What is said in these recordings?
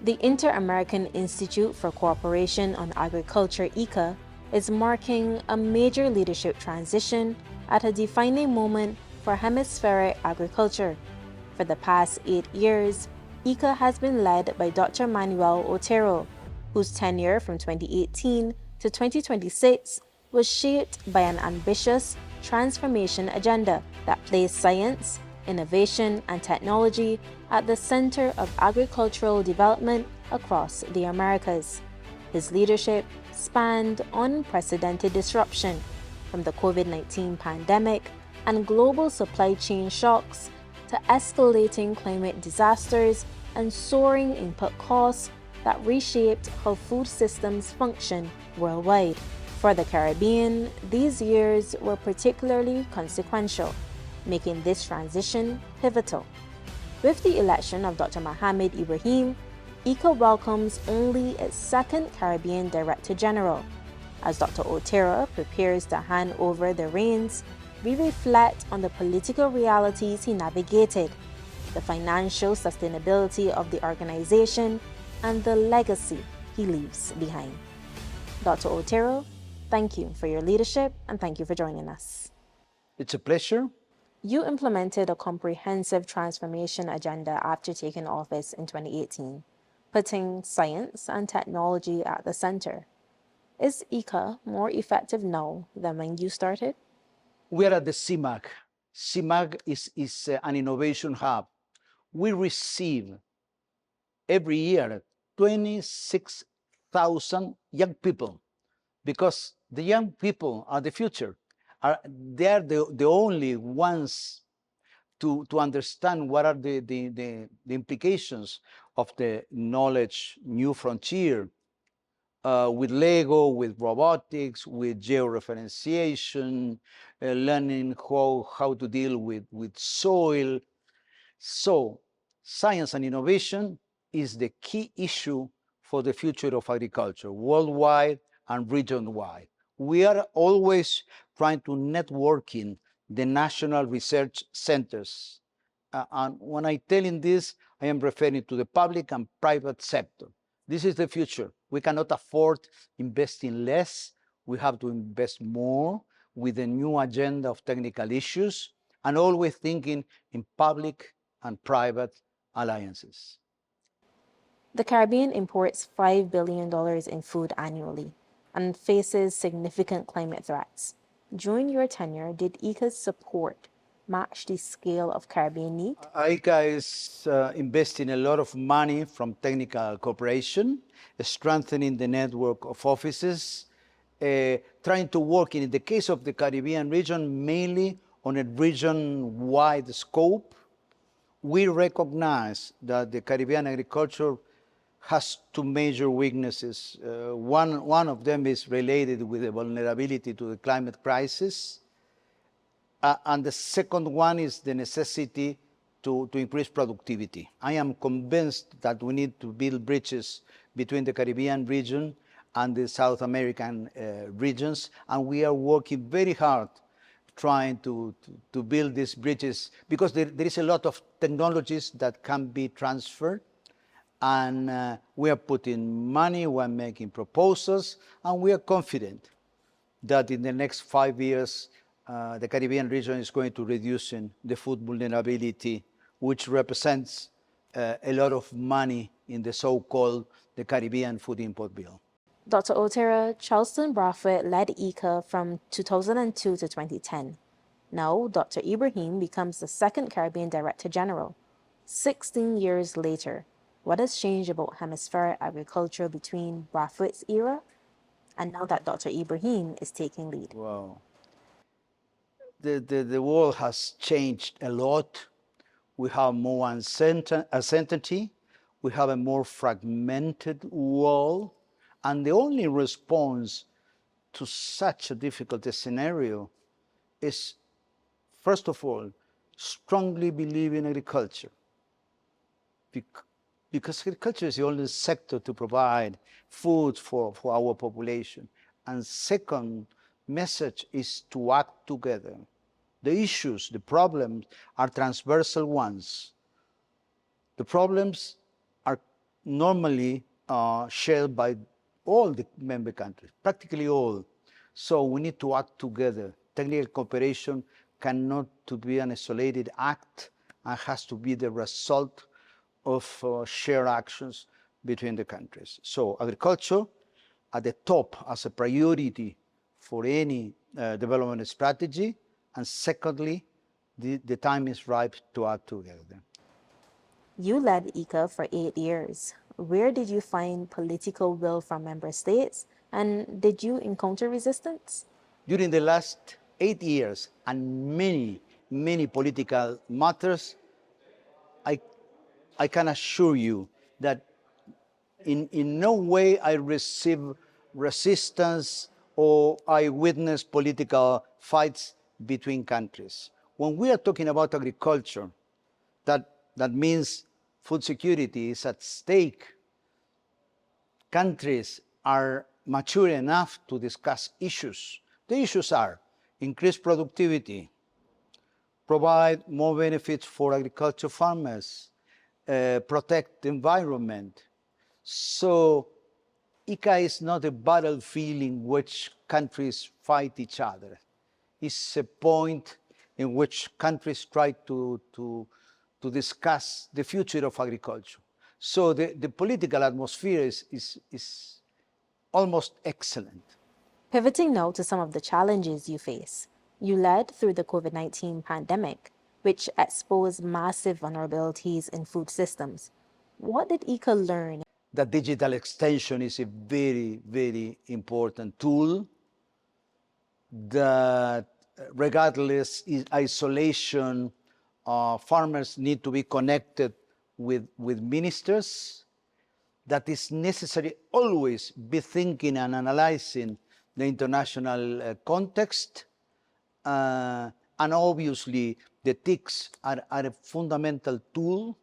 The Inter-American Institute for Cooperation on Agriculture, IICA, is marking a major leadership transition at a defining moment for hemispheric agriculture. For the past 8 years, IICA has been led by Dr. Manuel Otero, whose tenure from 2018 to 2026 was shaped by an ambitious transformation agenda that placed science, innovation, and technology at the center of agricultural development across the Americas. His leadership spanned unprecedented disruption, from the COVID-19 pandemic and global supply chain shocks to escalating climate disasters and soaring input costs that reshaped how food systems function worldwide. For the Caribbean, these years were particularly consequential, making this transition pivotal. With the election of Dr. Mohamed Ibrahim, IICA welcomes only its second Caribbean Director General. As Dr. Otero prepares to hand over the reins, we reflect on the political realities he navigated, the financial sustainability of the organization, and the legacy he leaves behind. Dr. Otero, thank you for your leadership and thank you for joining us. It's a pleasure. You implemented a comprehensive transformation agenda after taking office in 2018, putting science and technology at the center. Is IICA more effective now than when you started? We are at the CIMAC. CIMAC is an innovation hub. We receive every year 26,000 young people, because the young people are the future. They are the only ones to understand what are the implications of the knowledge new frontier, with Lego, with robotics, with georeferentiation, learning how to deal with soil. So science and innovation is the key issue for the future of agriculture, worldwide and region-wide. We are always trying to networking the national research centers. And when I tell in this, I am referring to the public and private sector. This is the future. We cannot afford investing less. We have to invest more with the new agenda of technical issues, and always thinking in public and private alliances. The Caribbean imports $5 billion in food annually and faces significant climate threats. During your tenure, did IICA's support match the scale of Caribbean need? IICA is investing a lot of money from technical cooperation, strengthening the network of offices, trying to work in the case of the Caribbean region, mainly on a region-wide scope. We recognize that the Caribbean agriculture has two major weaknesses. One of them is related with the vulnerability to the climate crisis. And the second one is the necessity to increase productivity. I am convinced that we need to build bridges between the Caribbean region and the South American regions, and we are working very hard trying to build these bridges, because there is a lot of technologies that can be transferred, and we are putting money, we are making proposals, and we are confident that in the next 5 years, the Caribbean region is going to reduce the food vulnerability, which represents a lot of money in the so-called the Caribbean Food Import Bill. Dr. Otero, Charleston Brathwaite led IICA from 2002 to 2010. Now, Dr. Ibrahim becomes the second Caribbean Director General. 16 years later, what has changed about hemispheric agriculture between Brathwaite's era and now that Dr. Ibrahim is taking lead? Wow. The world has changed a lot. We have more uncertainty. We have a more fragmented world. And the only response to such a difficult scenario is, first of all, strongly believe in agriculture. Because agriculture is the only sector to provide food for our population. And second message is to act together. The issues, the problems are transversal ones. The problems are normally shared by all the member countries, practically all. So we need to act together. Technical cooperation cannot to be an isolated act and has to be the result of shared actions between the countries. So agriculture at the top as a priority for any development strategy, and secondly, the time is ripe to act together. You led IICA for 8 years. Where did you find political will from member states, and did you encounter resistance? During the last 8 years and many political matters, I, I can assure you that in no way I receive resistance or I witness political fights between countries. When we are talking about agriculture, that means food security is at stake. Countries are mature enough to discuss issues. The issues are increase productivity, provide more benefits for agriculture farmers, protect the environment. So IICA is not a battlefield in which countries fight each other. It's a point in which countries try to discuss the future of agriculture. So the political atmosphere is almost excellent. Pivoting now to some of the challenges you face. You led through the COVID-19 pandemic, which exposed massive vulnerabilities in food systems. What did IICA learn? That digital extension is a very important tool that regardless of isolation, farmers need to be connected with ministers, that is necessary always be thinking and analyzing the international context, and obviously the TICs are a fundamental tool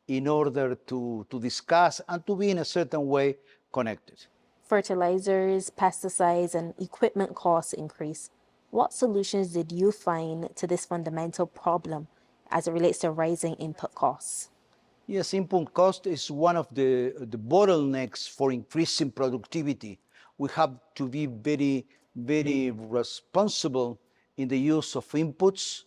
in order to discuss and to be in a certain way connected. Fertilizers, pesticides, and equipment costs increase. What solutions did you find to this fundamental problem as it relates to rising input costs? Yes, input cost is one of the bottlenecks for increasing productivity. We have to be very responsible in the use of inputs,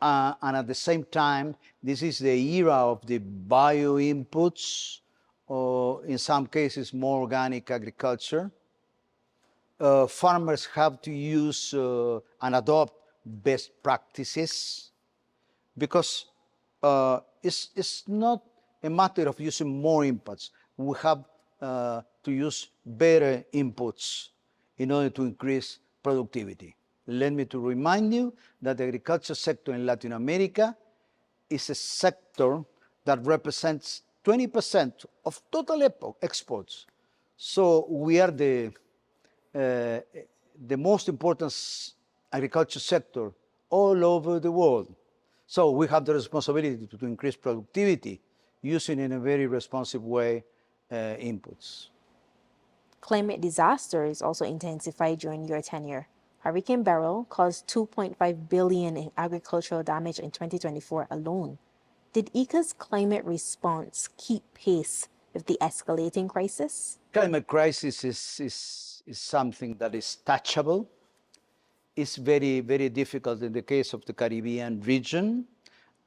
and at the same time, this is the era of the bio inputs, or in some cases more organic agriculture. Farmers have to use and adopt best practices, because it's not a matter of using more inputs. We have to use better inputs in order to increase productivity. Let me to remind you that the agriculture sector in Latin America is a sector that represents 20% of total exports. So we are the most important agriculture sector all over the world. So we have the responsibility to increase productivity using in a very responsive way inputs. Climate disasters also intensified during your tenure. Hurricane Beryl caused $2.5 billion in agricultural damage in 2024 alone. Did IICA's climate response keep pace with the escalating crisis? Climate crisis is something that is touchable. It's very difficult in the case of the Caribbean region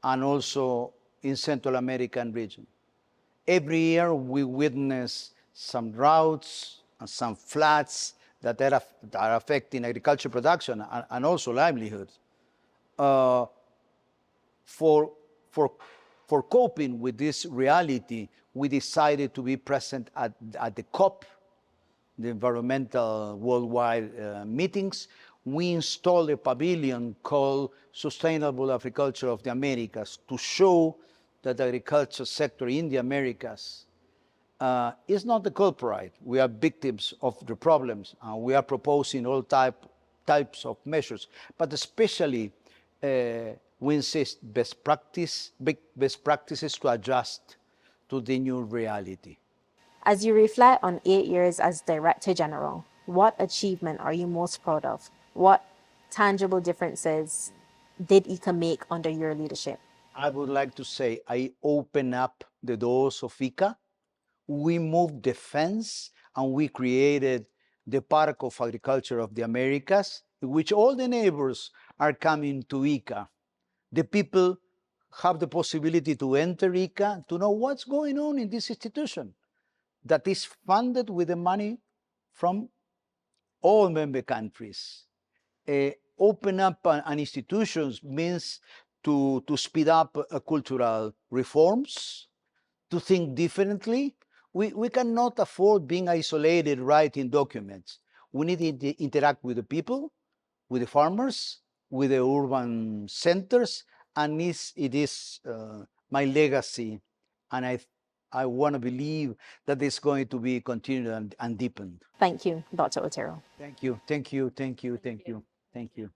and also in Central American region. Every year we witness some droughts and some floods that are affecting agriculture production and also livelihood. For coping with this reality, we decided to be present at the COP, the environmental worldwide meetings. We installed a pavilion called Sustainable Agriculture of the Americas to show that the agriculture sector in the Americas is not the culprit. We are victims of the problems, and we are proposing all types of measures. But especially, we insist best practices to adjust to the new reality. As you reflect on 8 years as Director General, what achievement are you most proud of? What tangible differences did IICA make under your leadership? I would like to say I open up the doors of IICA we moved the fence and we created the Park of Agriculture of the Americas, in which all the neighbors are coming to IICA. The people have the possibility to enter IICA to know what's going on in this institution that is funded with the money from all member countries. Open up an institutions means to speed up cultural reforms, to think differently. We cannot afford being isolated writing documents. We need to interact with the people, with the farmers, with the urban centers, and it is my legacy, and I want to believe that it's going to be continued and deepened. Thank you, Dr. Otero. Thank you, thank you, thank you, thank you, thank you.